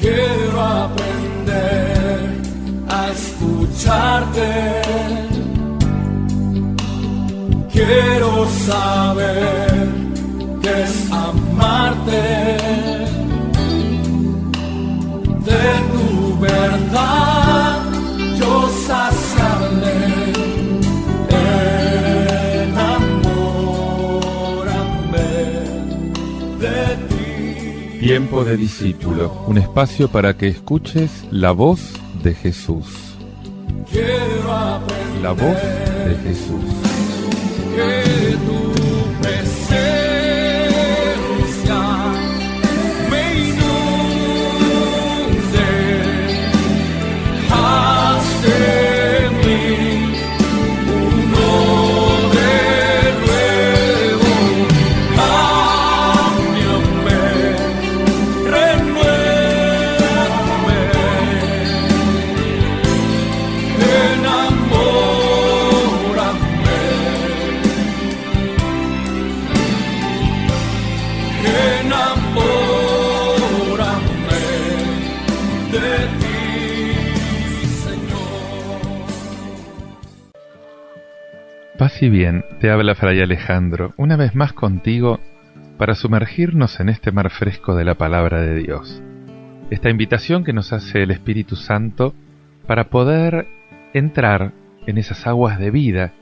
Quiero aprender a escucharte. Quiero saber qué es amarte. De tu verdad yo saciarme. Enamórame de ti. Tiempo de discípulo, un espacio para que escuches la voz de Jesús. Quiero aprender La voz de Jesús. que tu presencia me inunde. Haz de mí uno de nuevo. Cámbiame, renuévame. Enamórame de ti, Señor. Paz y bien, te habla Fray Alejandro, una vez más contigo para sumergirnos en este mar fresco de la palabra de Dios. Esta invitación que nos hace el Espíritu Santo para poder entrar en esas aguas de vida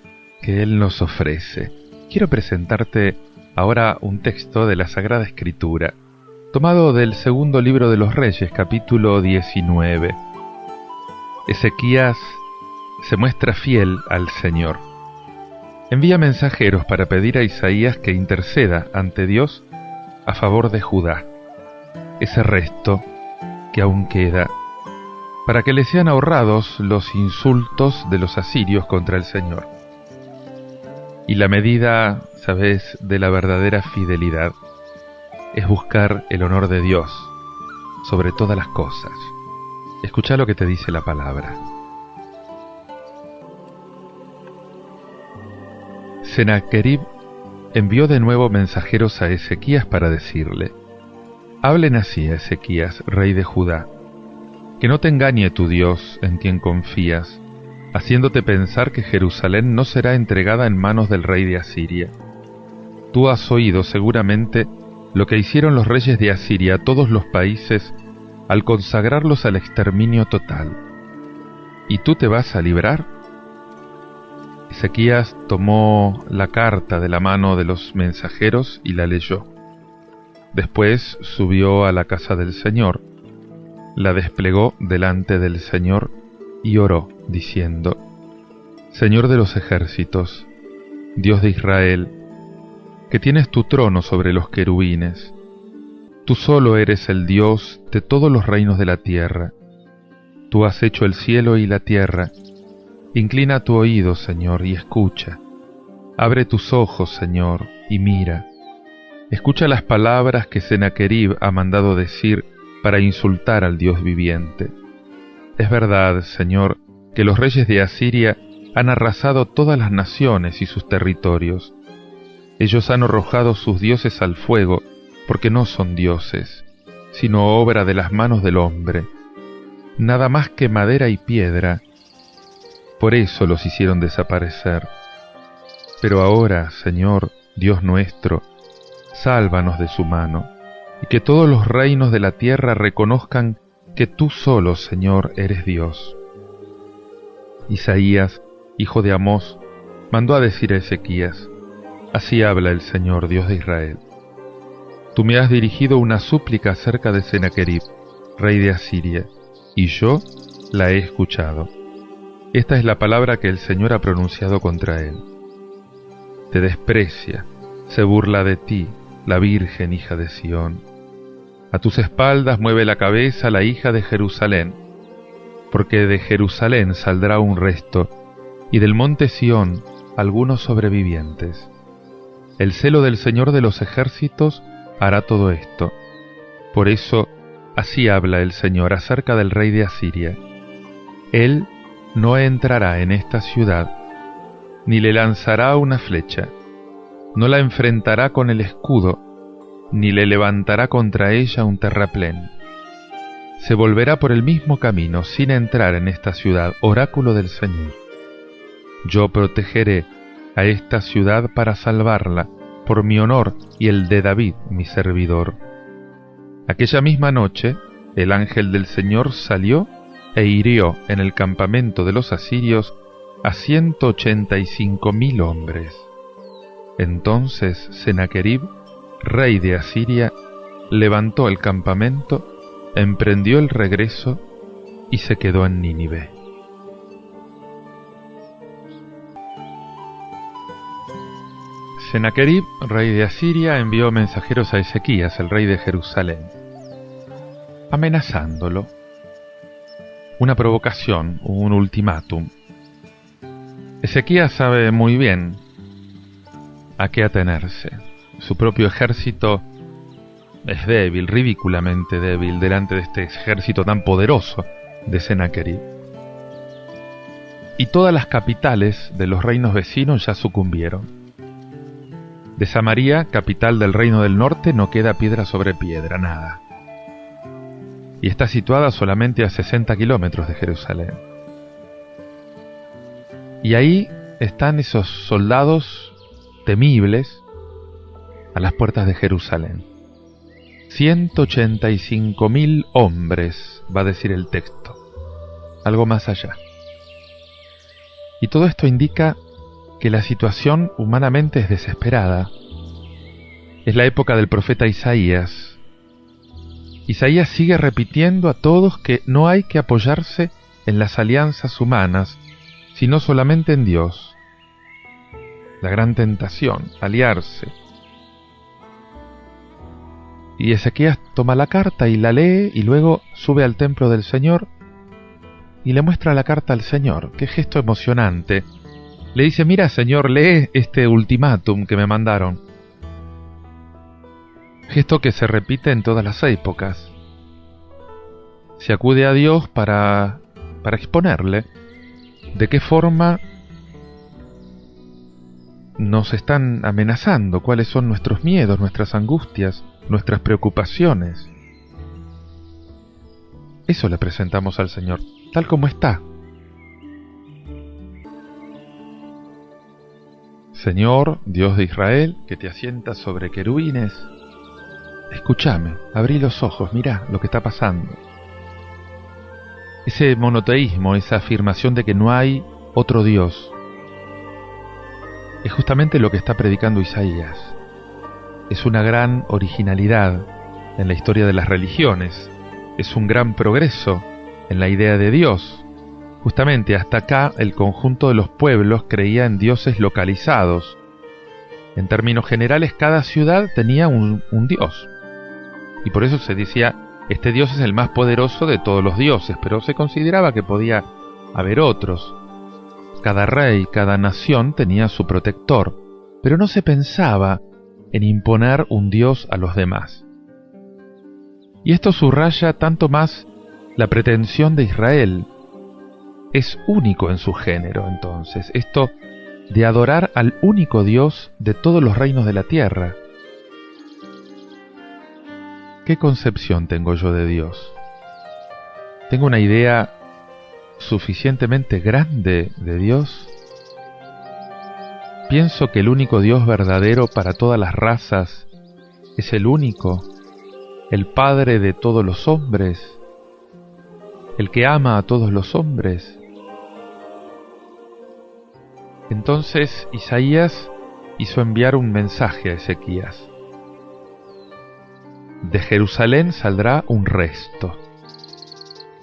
que Él nos ofrece. Quiero presentarte ahora un texto de la Sagrada Escritura, tomado del segundo libro de los Reyes, capítulo 19. Ezequías se muestra fiel al Señor. Envía mensajeros para pedir a Isaías que interceda ante Dios a favor de Judá, ese resto que aún queda, para que le sean ahorrados los insultos de los asirios contra el Señor. Y la medida, ¿sabes?, de la verdadera fidelidad es buscar el honor de Dios sobre todas las cosas. Escucha lo que te dice la palabra. Sennacherib envió de nuevo mensajeros a Ezequías para decirle: hablen así a Ezequías, rey de Judá, que no te engañe tu Dios en quien confías, haciéndote pensar que Jerusalén no será entregada en manos del rey de Asiria. Tú has oído seguramente lo que hicieron los reyes de Asiria a todos los países al consagrarlos al exterminio total. ¿Y tú te vas a librar? Ezequías tomó la carta de la mano de los mensajeros y la leyó. Después subió a la casa del Señor, la desplegó delante del Señor y oró, diciendo: Señor de los ejércitos, Dios de Israel, que tienes tu trono sobre los querubines, tú solo eres el Dios de todos los reinos de la tierra. Tú has hecho el cielo y la tierra. Inclina tu oído, Señor, y escucha. Abre tus ojos, Señor, y mira. Escucha las palabras que Sennacherib ha mandado decir para insultar al Dios viviente. Es verdad, Señor, que los reyes de Asiria han arrasado todas las naciones y sus territorios. Ellos han arrojado sus dioses al fuego, porque no son dioses, sino obra de las manos del hombre, nada más que madera y piedra. Por eso los hicieron desaparecer. Pero ahora, Señor, Dios nuestro, sálvanos de su mano, y que todos los reinos de la tierra reconozcan que tú solo, Señor, eres Dios. Isaías, hijo de Amós, mandó a decir a Ezequías: así habla el Señor, Dios de Israel. Tú me has dirigido una súplica acerca de Sennacherib, rey de Asiria, y yo la he escuchado. Esta es la palabra que el Señor ha pronunciado contra él. Te desprecia, se burla de ti, la Virgen hija de Sión. A tus espaldas mueve la cabeza la hija de Jerusalén, porque de Jerusalén saldrá un resto, y del monte Sión algunos sobrevivientes. El celo del Señor de los ejércitos hará todo esto. Por eso, así habla el Señor acerca del rey de Asiria. Él no entrará en esta ciudad, ni le lanzará una flecha, no la enfrentará con el escudo, ni le levantará contra ella un terraplén. se volverá por el mismo camino sin entrar en esta ciudad, oráculo del Señor. Yo protegeré a esta ciudad para salvarla, por mi honor y el de David, mi servidor. Aquella misma noche, el ángel del Señor salió e hirió en el campamento de los asirios a 185.000 hombres. Entonces Sennacherib, rey de Asiria, levantó el campamento, emprendió el regreso y se quedó en Nínive. Sennacherib, rey de Asiria, envió mensajeros a Ezequías, el rey de Jerusalén, amenazándolo. Una provocación, un ultimátum. Ezequías sabe muy bien a qué atenerse. Su propio ejército es débil, ridículamente débil, delante de este ejército tan poderoso de Sennacherib. Y todas las capitales de los reinos vecinos ya sucumbieron. De Samaria, capital del reino del norte, no queda piedra sobre piedra, nada. Y está situada solamente a 60 kilómetros de Jerusalén. Y ahí están esos soldados temibles a las puertas de Jerusalén. 185.000 hombres, va a decir el texto, algo más allá. Y todo esto indica que la situación humanamente es desesperada. Es la época del profeta Isaías. Isaías sigue repitiendo a todos que no hay que apoyarse en las alianzas humanas, sino solamente en Dios. La gran tentación, aliarse. Y Ezequías toma la carta y la lee y luego sube al templo del Señor y le muestra la carta al Señor. Qué gesto emocionante. Le dice: mira, Señor, lee este ultimátum que me mandaron. Gesto que se repite en todas las épocas. Se acude a Dios para exponerle de qué forma nos están amenazando, cuáles son nuestros miedos, nuestras angustias, nuestras preocupaciones. Eso le presentamos al Señor, tal como está. Señor, Dios de Israel, que te asientas sobre querubines, escúchame, abrí los ojos, mirá lo que está pasando. Ese monoteísmo, esa afirmación de que no hay otro Dios, es justamente lo que está predicando Isaías. Es una gran originalidad en la historia de las religiones, es un gran progreso en la idea de Dios. Justamente hasta acá el conjunto de los pueblos creía en dioses localizados. En términos generales, cada ciudad tenía un dios. Y por eso se decía, este dios es el más poderoso de todos los dioses, pero se consideraba que podía haber otros. Cada rey, cada nación tenía su protector, pero no se pensaba en imponer un dios a los demás. Y esto subraya tanto más la pretensión de Israel. Es único en su género, entonces, esto de adorar al único Dios de todos los reinos de la tierra. ¿Qué concepción tengo yo de Dios? ¿Tengo una idea suficientemente grande de Dios? ¿Pienso que el único Dios verdadero para todas las razas es el único, el Padre de todos los hombres, el que ama a todos los hombres? Entonces Isaías hizo enviar un mensaje a Ezequías. De Jerusalén saldrá un resto.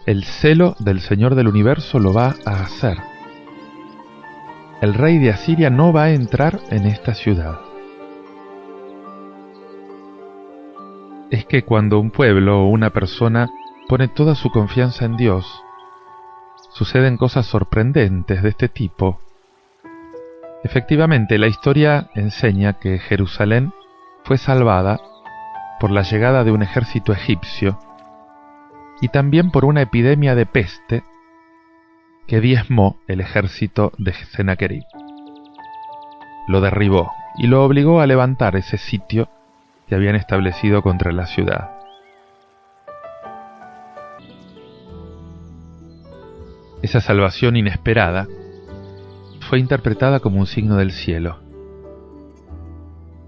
El celo del Señor del universo lo va a hacer. El rey de Asiria no va a entrar en esta ciudad. Es que cuando un pueblo o una persona pone toda su confianza en Dios, suceden cosas sorprendentes de este tipo. Efectivamente, la historia enseña que Jerusalén fue salvada por la llegada de un ejército egipcio y también por una epidemia de peste que diezmó el ejército de Sennacherib. Lo derribó y lo obligó a levantar ese sitio que habían establecido contra la ciudad. Esa salvación inesperada fue interpretada como un signo del cielo.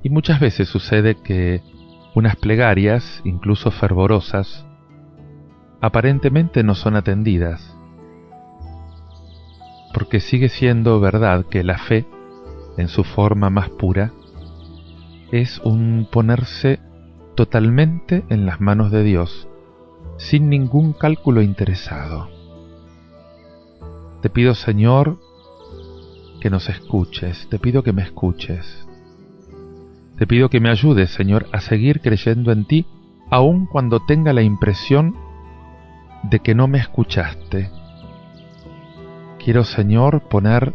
Y muchas veces sucede que unas plegarias, incluso fervorosas, aparentemente no son atendidas, porque sigue siendo verdad que la fe, en su forma más pura, es un ponerse totalmente en las manos de Dios, sin ningún cálculo interesado. Te pido, Señor, que nos escuches, te pido que me escuches. Te pido que me ayudes, Señor, a seguir creyendo en ti, aun cuando tenga la impresión de que no me escuchaste. Quiero, Señor, poner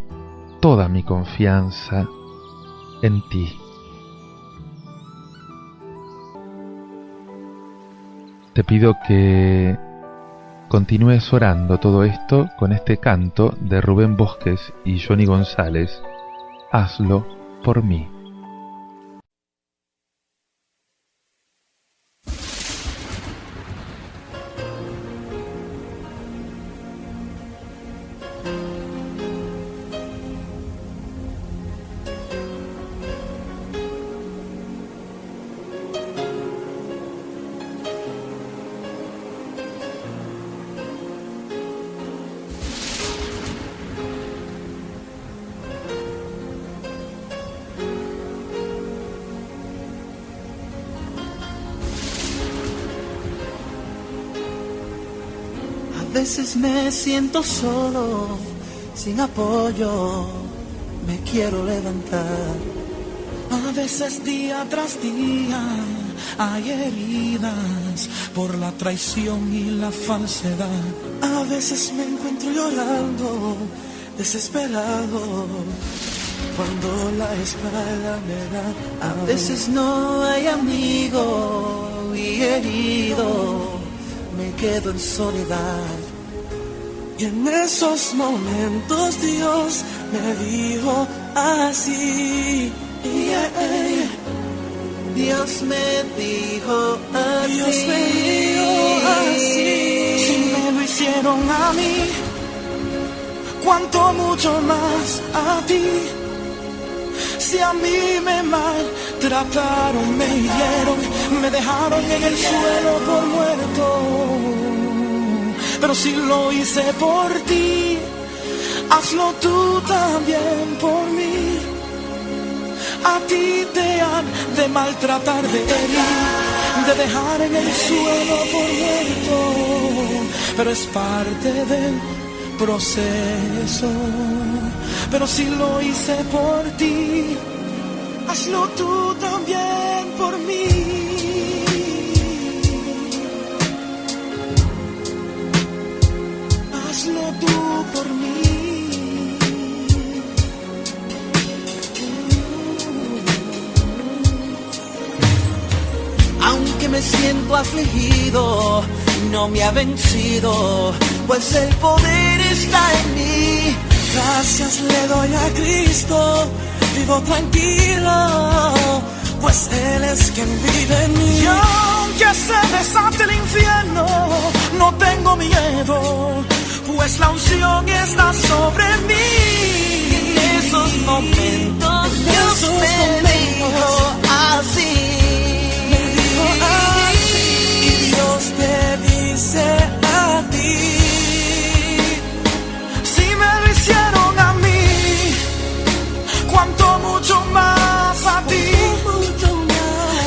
toda mi confianza en ti. Te pido que continúes orando todo esto con este canto de Rubén Bosques y Johnny González. Hazlo por mí. A veces me siento solo, sin apoyo, me quiero levantar. A veces día tras día hay heridas por la traición y la falsedad. A veces me encuentro llorando, desesperado, cuando la espalda me da. A veces no hay amigo y herido me quedo en soledad. Y en esos momentos Dios me dijo así. Dios me dijo así. Dios me dijo así. Si me lo hicieron a mí, cuánto mucho más a ti. Si a mí me maltrataron, me hirieron, me dejaron en el suelo por muerto. Pero si lo hice por ti, hazlo tú también por mí. A ti te han de maltratar, de herir, de dejar en el suelo por muerto. Pero es parte del proceso. Pero si lo hice por ti, hazlo tú también por mí. Hazlo tú por mí. Aunque me siento afligido, no me ha vencido, pues el poder está en mí. Gracias le doy a Cristo, vivo tranquilo, pues Él es quien vive en mí. Y aunque se desate el infierno, no tengo miedo, pues la unción está sobre mí. Y en esos momentos Dios me dijo así. Me dijo así. Y Dios te dice a ti. Hicieron a mí, cuánto mucho más a ti.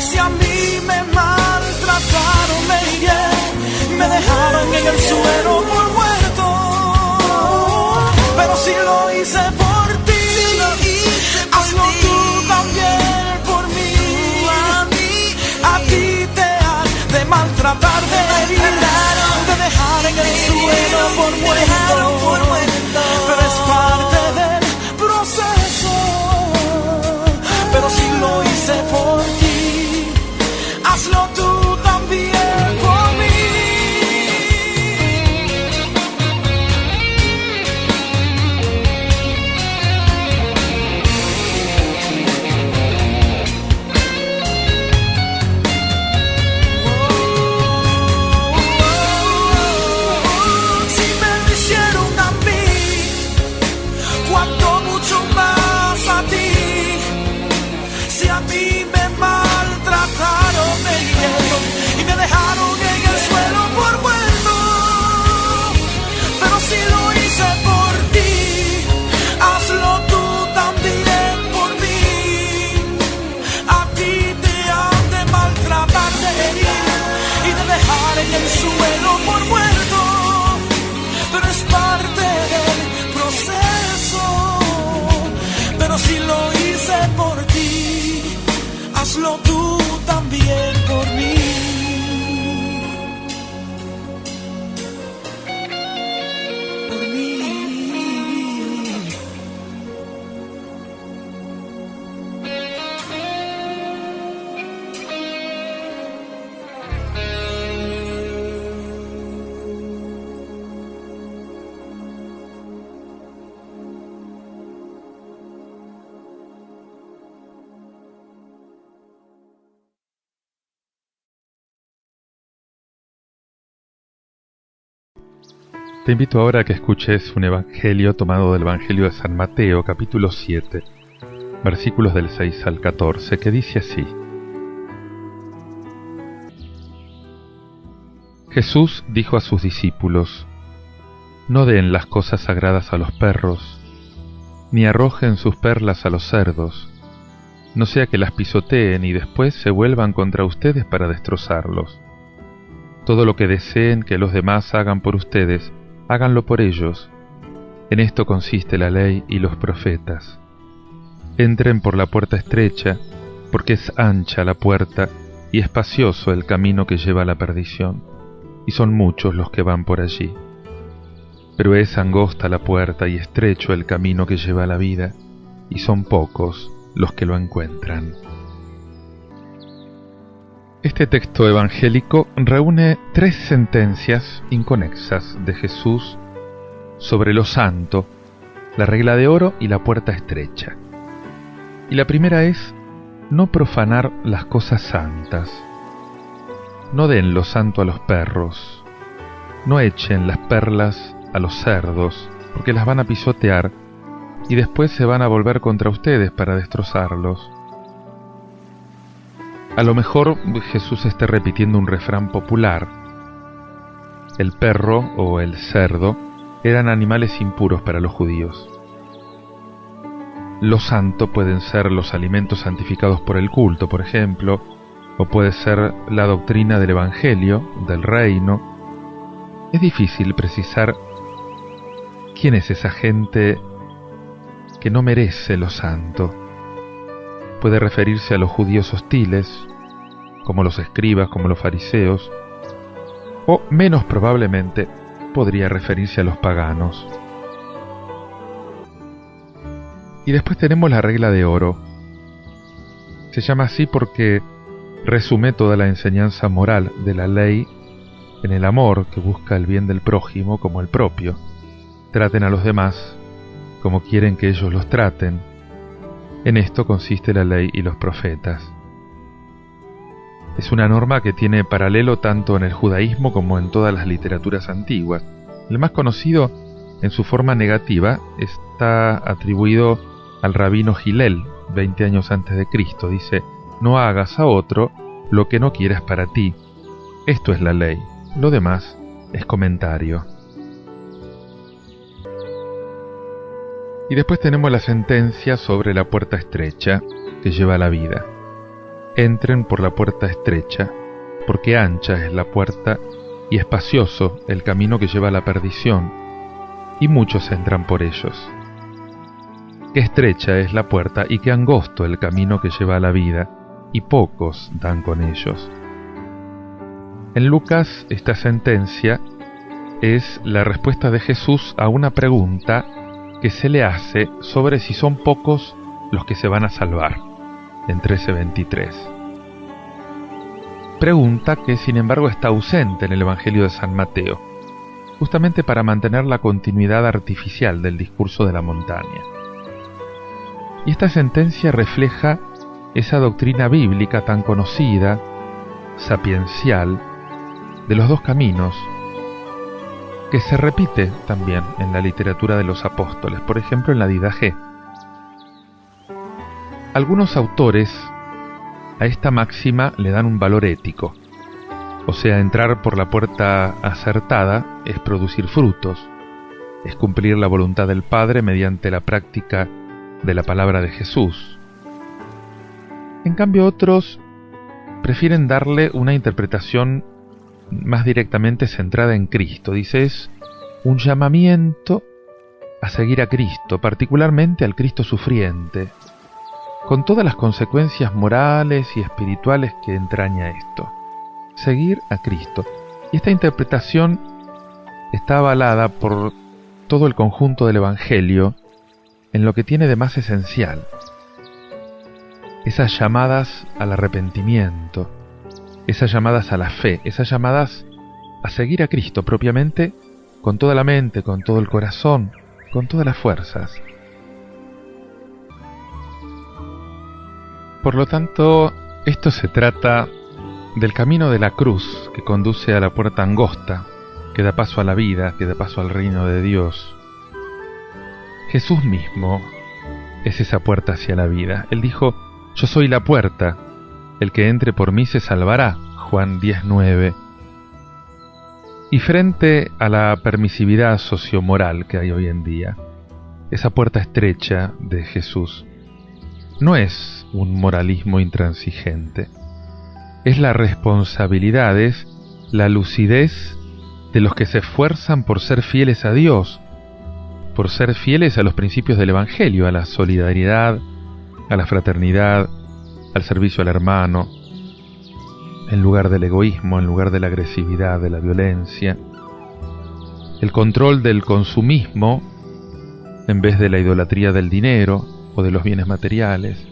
Si a mí me maltrataron, me hirieron, me dejaron en el suelo por muerto. Pero si lo hice por ti, hazlo tú también por mí. A ti te han de maltratar, de herir, de dejar en el suelo por muerto. Pero es parte del proceso. Pero si lo hice por ti, hazlo tú también por mí. Te invito ahora a que escuches un evangelio tomado del Evangelio de San Mateo, capítulo 7, versículos del 6 al 14, que dice así. Jesús dijo a sus discípulos: No den las cosas sagradas a los perros, ni arrojen sus perlas a los cerdos, no sea que las pisoteen y después se vuelvan contra ustedes para destrozarlos. Todo lo que deseen que los demás hagan por ustedes, háganlo por ellos. En esto consiste la ley y los profetas. Entren por la puerta estrecha, porque es ancha la puerta y espacioso el camino que lleva a la perdición, y son muchos los que van por allí. Pero es angosta la puerta y estrecho el camino que lleva a la vida, y son pocos los que lo encuentran. Este texto evangélico reúne 3 sentencias inconexas de Jesús sobre lo santo, la regla de oro y la puerta estrecha. Y la primera es no profanar las cosas santas. No den lo santo a los perros, no echen las perlas a los cerdos, porque las van a pisotear y después se van a volver contra ustedes para destrozarlos. A lo mejor Jesús esté repitiendo un refrán popular. El perro o el cerdo eran animales impuros para los judíos. Lo santo pueden ser los alimentos santificados por el culto, por ejemplo, o puede ser la doctrina del Evangelio, del reino. Es difícil precisar quién es esa gente que no merece lo santo. Puede referirse a los judíos hostiles, como los escribas, como los fariseos, o menos probablemente podría referirse a los paganos. Y después tenemos la regla de oro. Se llama así porque resume toda la enseñanza moral de la ley en el amor que busca el bien del prójimo como el propio. Traten a los demás como quieren que ellos los traten. En esto consiste la ley y los profetas. Es una norma que tiene paralelo tanto en el judaísmo como en todas las literaturas antiguas. El más conocido, en su forma negativa, está atribuido al rabino Gilel, 20 años antes de Cristo. Dice: no hagas a otro lo que no quieras para ti. Esto es la ley. Lo demás es comentario. Y después tenemos la sentencia sobre la puerta estrecha que lleva a la vida. Entren por la puerta estrecha, porque ancha es la puerta y espacioso el camino que lleva a la perdición, y muchos entran por ellos. Qué estrecha es la puerta y qué angosto el camino que lleva a la vida, y pocos dan con ellos. En Lucas, esta sentencia es la respuesta de Jesús a una pregunta que se le hace sobre si son pocos los que se van a salvar, en 13:23. Pregunta que sin embargo está ausente en el Evangelio de San Mateo, justamente para mantener la continuidad artificial del discurso de la montaña. Y esta sentencia refleja esa doctrina bíblica tan conocida, sapiencial, de los 2 caminos, que se repite también en la literatura de los apóstoles, por ejemplo en la Didaché. Algunos autores a esta máxima le dan un valor ético, o sea, entrar por la puerta acertada es producir frutos, es cumplir la voluntad del Padre mediante la práctica de la palabra de Jesús. En cambio, otros prefieren darle una interpretación más directamente centrada en Cristo. Dice, es un llamamiento a seguir a Cristo, particularmente al Cristo sufriente, con todas las consecuencias morales y espirituales que entraña esto. Seguir a Cristo. Y esta interpretación está avalada por todo el conjunto del Evangelio en lo que tiene de más esencial: esas llamadas al arrepentimiento, esas llamadas a la fe, esas llamadas a seguir a Cristo propiamente, con toda la mente, con todo el corazón, con todas las fuerzas. Por lo tanto, esto se trata del camino de la cruz que conduce a la puerta angosta, que da paso a la vida, que da paso al reino de Dios. Jesús mismo es esa puerta hacia la vida. Él dijo: yo soy la puerta, el que entre por mí se salvará, Juan 10:9. Y frente a la permisividad sociomoral que hay hoy en día, esa puerta estrecha de Jesús no es un moralismo intransigente, es la responsabilidad, es la lucidez de los que se esfuerzan por ser fieles a Dios, por ser fieles a los principios del Evangelio, a la solidaridad, a la fraternidad, al servicio al hermano, en lugar del egoísmo, en lugar de la agresividad, de la violencia, el control del consumismo en vez de la idolatría del dinero o de los bienes materiales.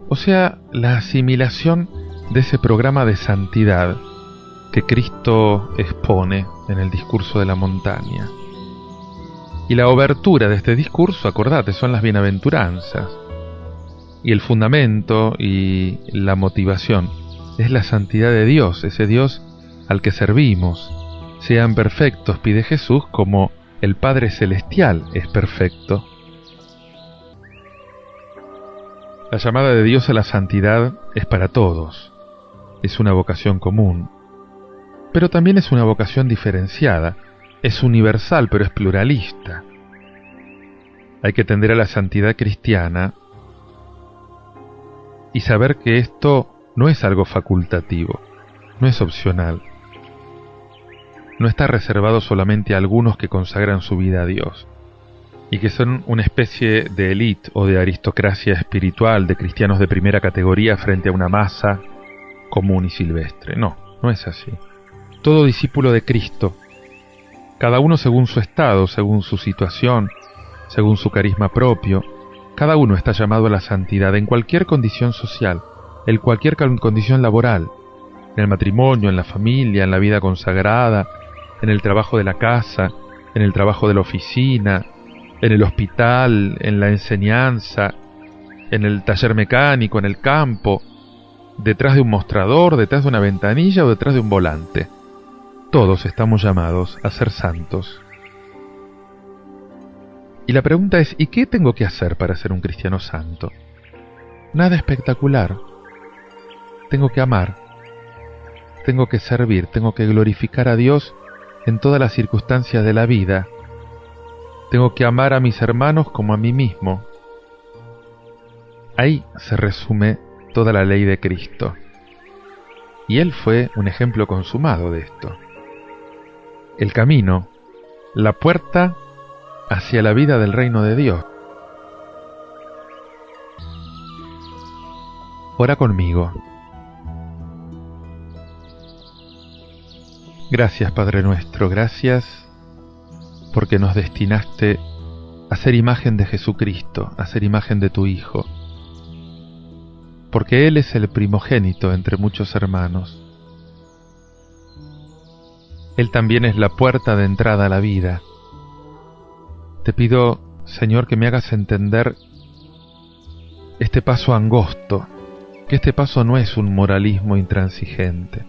O sea, la asimilación de ese programa de santidad que Cristo expone en el discurso de la montaña. Y la obertura de este discurso, acordate, son las bienaventuranzas. Y el fundamento y la motivación es la santidad de Dios, ese Dios al que servimos. Sean perfectos, pide Jesús, como el Padre Celestial es perfecto. La llamada de Dios a la santidad es para todos. Es una vocación común. Pero también es una vocación diferenciada. Es universal, pero es pluralista. Hay que tender a la santidad cristiana y saber que esto no es algo facultativo, no es opcional. No está reservado solamente a algunos que consagran su vida a Dios y que son una especie de élite o de aristocracia espiritual, de cristianos de primera categoría frente a una masa común y silvestre. No, no es así. Todo discípulo de Cristo, cada uno según su estado, según su situación, según su carisma propio, cada uno está llamado a la santidad en cualquier condición social, en cualquier condición laboral, en el matrimonio, en la familia, en la vida consagrada, en el trabajo de la casa, en el trabajo de la oficina, en el hospital, en la enseñanza, en el taller mecánico, en el campo, detrás de un mostrador, detrás de una ventanilla o detrás de un volante. Todos estamos llamados a ser santos. Y la pregunta es, ¿y qué tengo que hacer para ser un cristiano santo? Nada espectacular. Tengo que amar, tengo que servir, tengo que glorificar a Dios en todas las circunstancias de la vida. Tengo que amar a mis hermanos como a mí mismo. Ahí se resume toda la ley de Cristo. Y Él fue un ejemplo consumado de esto. El camino, la puerta hacia la vida del reino de Dios. Ora conmigo. Gracias, Padre nuestro, gracias porque nos destinaste a ser imagen de Jesucristo, a ser imagen de tu Hijo, porque Él es el primogénito entre muchos hermanos. Él también es la puerta de entrada a la vida. Te pido, Señor, que me hagas entender este paso angosto, que este paso no es un moralismo intransigente,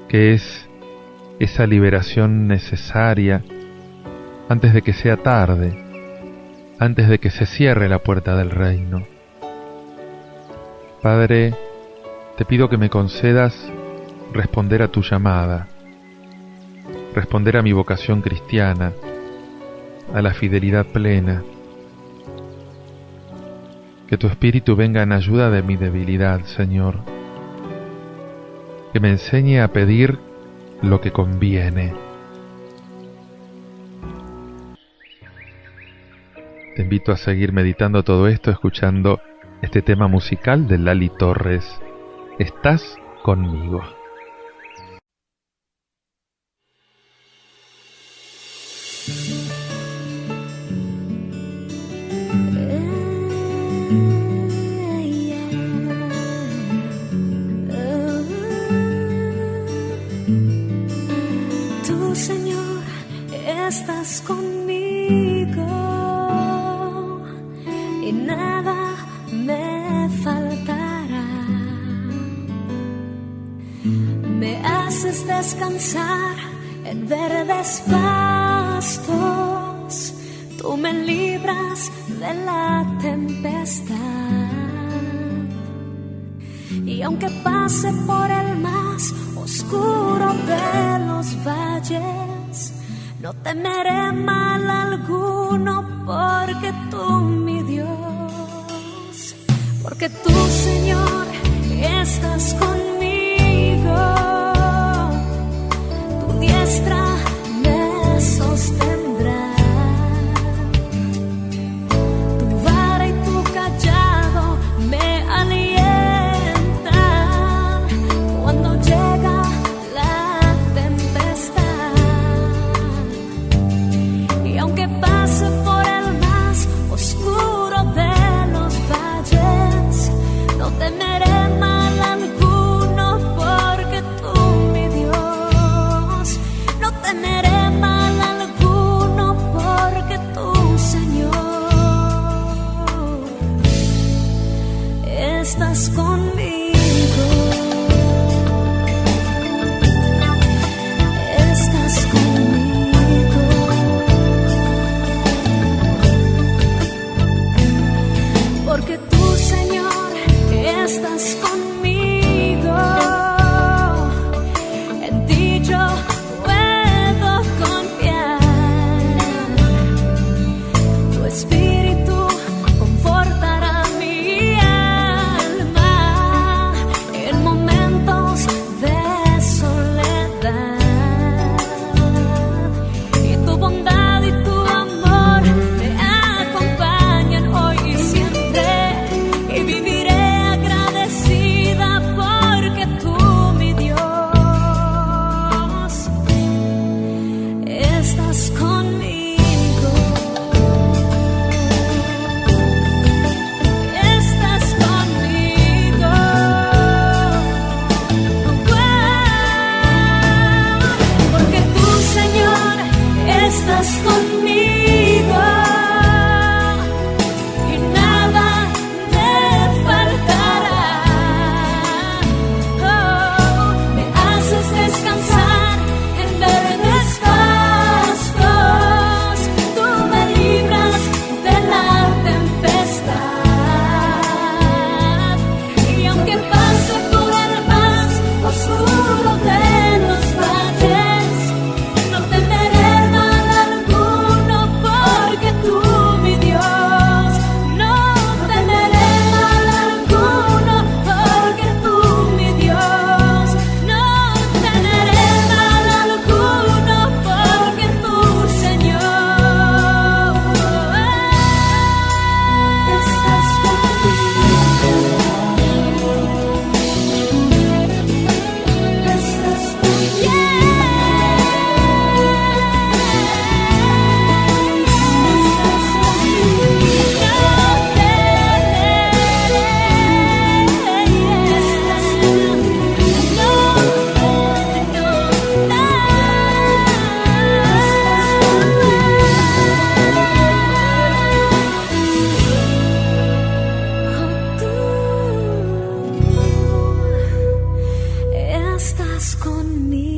que es esa liberación necesaria antes de que sea tarde, antes de que se cierre la puerta del reino. Padre, te pido que me concedas responder a tu llamada, responder a mi vocación cristiana, a la fidelidad plena. Que tu Espíritu venga en ayuda de mi debilidad, Señor. Que me enseñe a pedir lo que conviene. Te invito a seguir meditando todo esto, escuchando este tema musical de Lali Torres. Estás conmigo. Tú, Señor, estás conmigo y nada me faltará. Me haces descansar en verdes pastos, tú me libras de la tempestad. Y aunque pase por el más oscuro de los valles, no temeré mal alguno, porque tú, mi Dios, porque tú, Señor, estás conmigo. Tu diestra me sostendrá. Tu vara y tu callado me alientan cuando llega la tempestad. Y aunque pase por el más oscuro de los valles, no temeré mal alguno, porque tú, mi Dios, no temeré mal alguno, porque tú, Señor, estás conmigo. Estás conmigo. Porque tú, Señor, estás conmigo. En ti yo puedo confiar. Tu espíritu confortará mi alma en momentos de soledad. Y tu bondad y tu amor me acompañan hoy y siempre. Y viviré agradecida, porque tú, mi Dios, estás conmigo. Estás conmigo. Porque tú, Señor, estás conmigo. Y nada me faltará. Oh, me haces descansar en verdes pastos, tú me libras de la tempestad. Y aunque pase por el más oscuro de los valles, no temeré mal alguno, porque tú, mi Dios, no temeré mal alguno, porque tú, mi Dios, no temeré mal alguno, porque tú, Señor, estás conmigo. Estás conmigo. Estás conmigo.